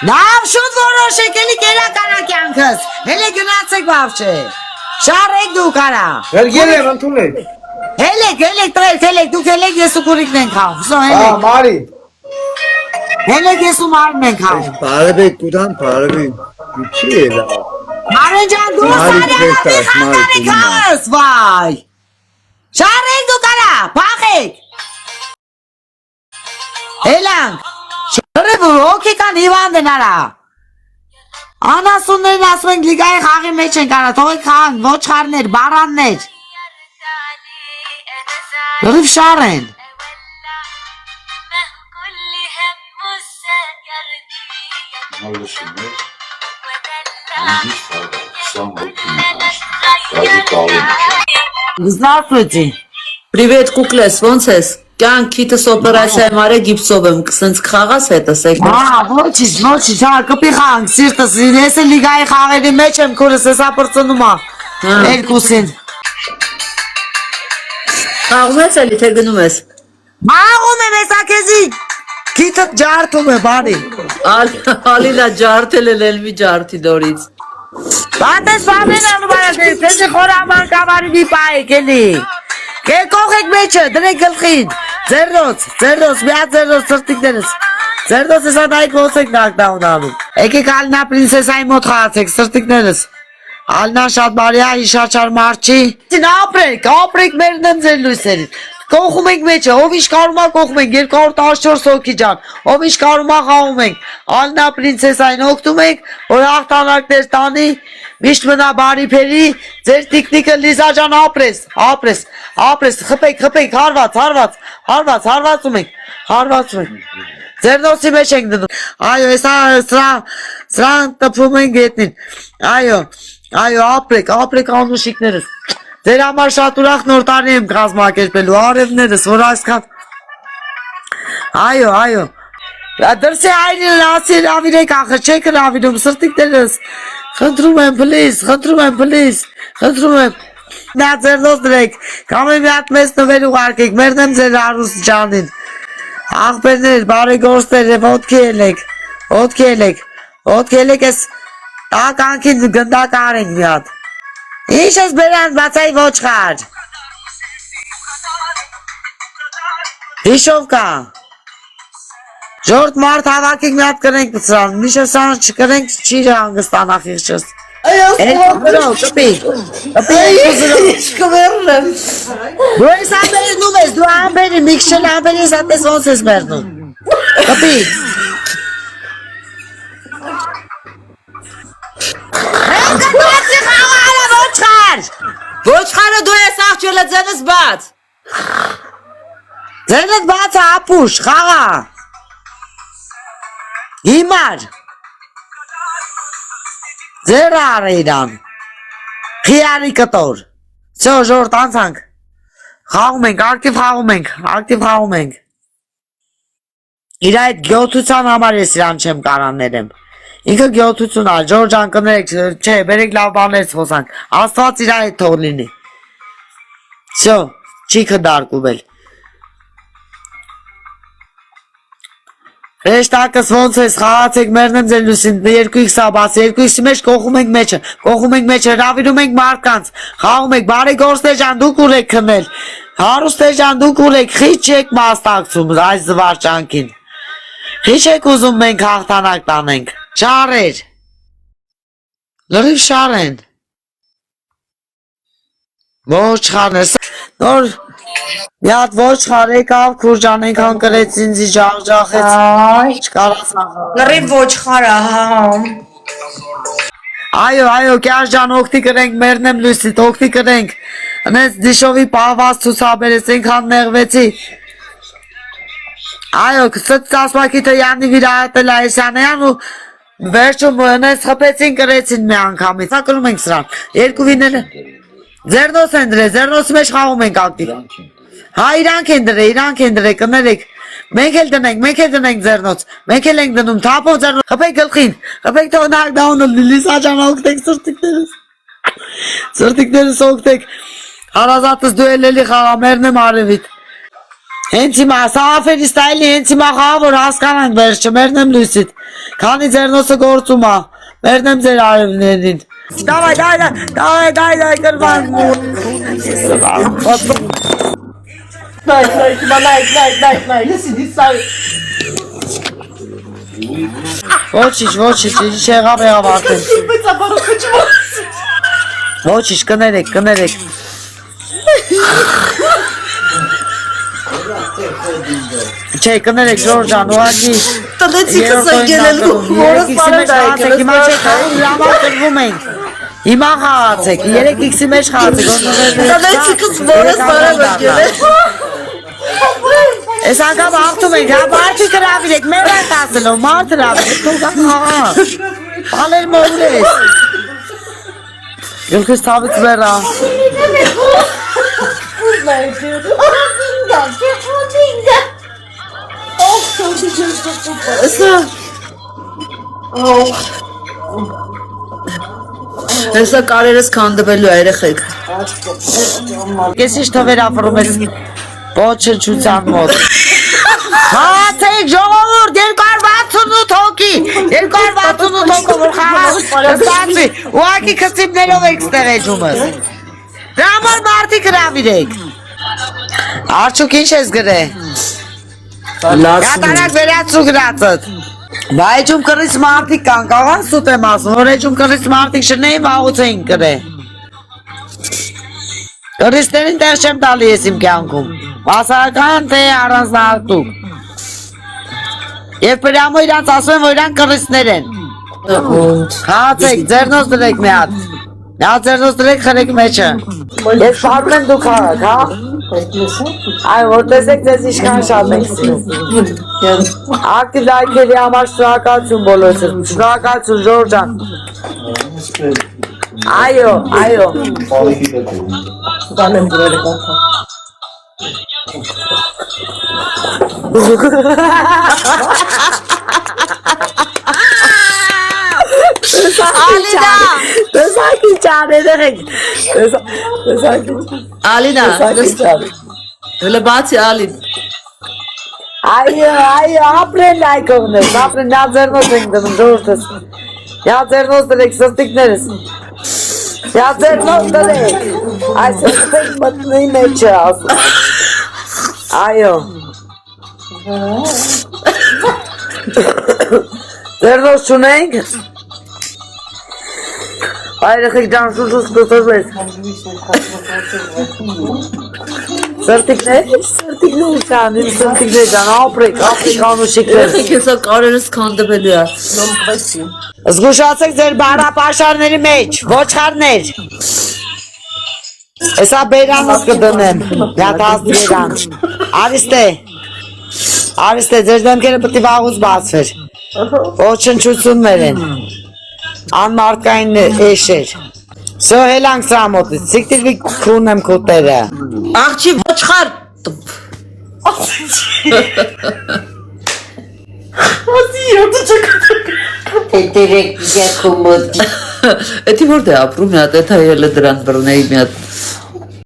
Լավ շուտ որոշեք, էլի կերակարա կյանքս, հելի գնացեք բավչե, շարեք դուք արա։ Հերգել եմ ընդունեք։ Հելեք, տրեք, դուք հելեք ես ու կուրիկն ենք համ, վսո հելեք։ Մարի։ Հելեք ես ու մարն ենք համ։ Բարևեք կուտան, բարևեք, չի է լավ։ Մարեն ջան, դու սարյանատի խանդարեք հաս, վայ։ Շարեք դուք արա, պախեք։ Հելանք, շրև հոքի կան հիվանդ են արա։ Անասուններն ասում ենք լիգայի խաղի մեջ են կարա, թողեք խաղան, ոչխարներ, բարաններ։ Լրիվ շար են։ Здравствуйте. Привет, կուկլես, ոնց ես։ Կյանքիթս օպերացիա եմ արել գիպսով եմ, սենց խաղաս հետս եք։ Ոչինչ, հա, կպի խաղանք, սիրտս, ես էլ լիգայի խաղերի մեջ եմ, քուրս հեսա պրծնում ա, երկուսին։ Խաղում ես էլի, թե գնում ես։ Մաղում եմ հեսա քեզի, քիթըտ ջարդում է, բարի։ Ալիլա ջարդել էլ էլ մի ջարդի դորից։ Բատես բամեն անու բարակես, քեզի խորաման կավարի մի պայեք էլի։ Կողեք մեջը, դրեք գլխին, ձերնոց, միատ ձերնոց սրտիկներս, ձերնոց հեսա դայք ոնց եք նակդաուն անում, եկեք ալնա պրինսեսայի մոտ խաղացեք, սրտիկներս, ալնա շատ բարյա, իշաչար մարչի, ապրեք մերն եմ ձեր լույսերին, կողում ենք մեջը, ով ինչ կարում ա կողում ենք, 214 հոգի ջան, ով ինչ կարում ա խաղում ենք, ալնա պրինսեսային օգտում ենք, որ հաղթանակներ տանի, միշտ մնա բարի փերի, ձեր տիկնիկը Լիզա ջան ապրես, խփեք, հարվածում ենք, ձերնոցի մեջ ենք դնում, այո, սրան տպվում ենք գետնին, այո, ապրեք անուշիկներս, ձեր համար շատ ուրախ նոր տարի եմ կազմակերպելու, արևներս, որ այսքան, այո, դրսի այրին ասի լավիրեք ախր, չեք լավիրում, սրտիկներս, խնդրում եմ, պլիս, նա ձերնոց դրեք, կամ եմ միատ մեզ նվեր ուղարկեք, մերն եմ ձեր արուս ջանին, աղբերներ, բարեգործներ, ոտքի ելեք, ես տականքին գնդակար ենք միատ, ինչ ես բերան բացայի ոչխար, հիշով կա, ժորդ մարդ հավակիկ միատ կրենք պծրան, միշև սան չկրենք չի հանգստանա խիղճս, կպի, դու ես ամբերնում ես, դու ամբերի, միքշել ամբերի ես ատես ոնց ես մերնում, կպի, Կտացի խաղարը ոչխար, Ոչխարը դու ես աղջելը ձենս բաց։ ձենդ բաց է ապուշ, խաղա, հիմար, ձերը առ իրան, խիարի կտոր, սյո ժորդ անցանք, խաղում ենք, ակտիվ խաղում ենք, իր այդ գյոթության համար ես իրան չեմ կարաներեմ, ինքը գյոթություն ա, ժորջան կներեք, չէ, բերեք լավ բաներից խոսանք, աստված իր այդ թող լինի, սյո, չի կդարկում էլ, Հեշտակս ոնց ես խաղացեք մերն եմ ձեր լուսին, 2x սաբաս, 2x-ի մեջ կողում ենք մեջը, հրավիրում ենք մարդկանց, խաղում ենք, բարեգործներ ջան դուք ուր եք քնել, հարուստներ ջան դուք ուր եք, խիչ չեք մաստակցում այս զվարճանքին, խիչ եք ուզում մենք հաղթանակ տանենք, շարեր, լրիվ շար են, ոչխարներ, նոր մի հատ ոչխար եկավ, քուրջան ենքան կրեց ինձի ջաղջախեց, չկարացան Լրիվ ոչխարը, Այո, կյար ջան օգտի կրենք, մերն եմ լույսիտ, օգտի կրենք, նենց դիշովի պահված ցուցաբերեց, ենքան նեղվեցի, այո, կստ ծասմակիթը յանի վիրահատել այսյանեան ու վերջում նենց խպեցին կրեցին մի անգամից, սա կրում ենք սրան, երկու վիները, ձերնոց են դրե, ձերնոցի մեջ խաղում ենք ակտիվ, հա իրանք են դրե, կներեք, մենք էլ դնենք ձերնոց, մենք էլ ենք դնում, թապով ձերնոց, խպեք գլխին, խպեք թող նագդաունը, Լիսա ջան օգտեք սրտիկներս օգտեք, հարազատս դու էլ էլի խաղամերն եմ արևիտ, Հենց հիմա սաֆերի ստայլի հենց հիմա խաղա որ հասկանանք վերջը մերնեմ լույսիդ քանի ձեռնոցը գործում է մերնեմ ձեր արևներին Давай կրվան Ոչինչ ինչ եղավ արդեն Ոչինչ կներեք Չէ, կներեք Ժորժ ջան, ուղղակի Տնեցիքս եկել որս բարդ Հիմա չէ, համար կրվում ենք Հիմա խաղացեք, 3x-ի մեջ խաղացեք Տնեցիքս որս բարդ եկել Ես անգամ աղթում ենք, մարդի կրավիրեք, մեր այդ ասելով, մարդ հրավիրեք, թող կան խաղա Պալեր մոր ես Գլքս թավից վերա Հեսա կարերս կանդվելու երեխեք Ես ինչ թվեր ապրում ես ոչնչության մոտ Հացեք ժողովուրդ 268 հոգի 268 հոգով որ խաղացի ուղակի քծիմներով եք ստեղ էջումս Դրա համար մարդի կրավիրեք Արջուկ ինչ ես գրե Կատարակ վերացու գրածըտ Բա էջում կրից մարդիկ կան կաղան սուտ եմ ասում որ էջում կրից մարդիկ շնեին վաղուց էին կրե Կրիստերին տեղ չեմ տալի ես իմ կյանքում Մասարական թե առանձնահատուկ Եվ պրամո իրանց ասում եմ որ իրանք կրիստներ են Հացեք ձերնոց դրեք մի հատ Նա ձերնոց դրեք խրեք մեջը Ես պարում եմ դուք հարակ հա Այ որ տեսեք ձեզ իշքան շատ ենք սիրում Ակտիվ լայքերի համար շնորհակալություն բոլորս Շնորհակալություն Ժորժ ջան Այո Դանեմ գրել եք Ալինա Տեսակի ճաներ եք Ալինա Հələ բացի Ալին Այո ապրեն լայքողներ ապրեն նա ձերնոց ենք դնում ժողովրդս Նա ձերնոց դրեք սրտիկներս Նա ձերնոց դրեք Այս սրտիկ մտնի մեջը ասում Այո Ձերնոց չունենք Այրեխեք ջան շուշուս կսրվես Սրտիկներ ջան, իմ սրտիկներ ջան, ապրեք անուշիկներ Երեխեք հեսա կարերս կանդվելու է Զգուշացեք ձեր բարապաշարների մեջ, ոչխարներ Հեսա բերանս կդնեմ, նյատաստ բերան Արիստե, ձեր դեմքերը պտի վաղուց բացվեր Ոչնչություններ են Անմարդկային էշեր Սո հելանք սրա մոտից, սիկտիրվի քունեմ կուտերը Աղջի ոչխար Դերեք յակումոտ Էդի որդ է ապրում մի հատ, էթա ելը դրան բրունեի մի հատ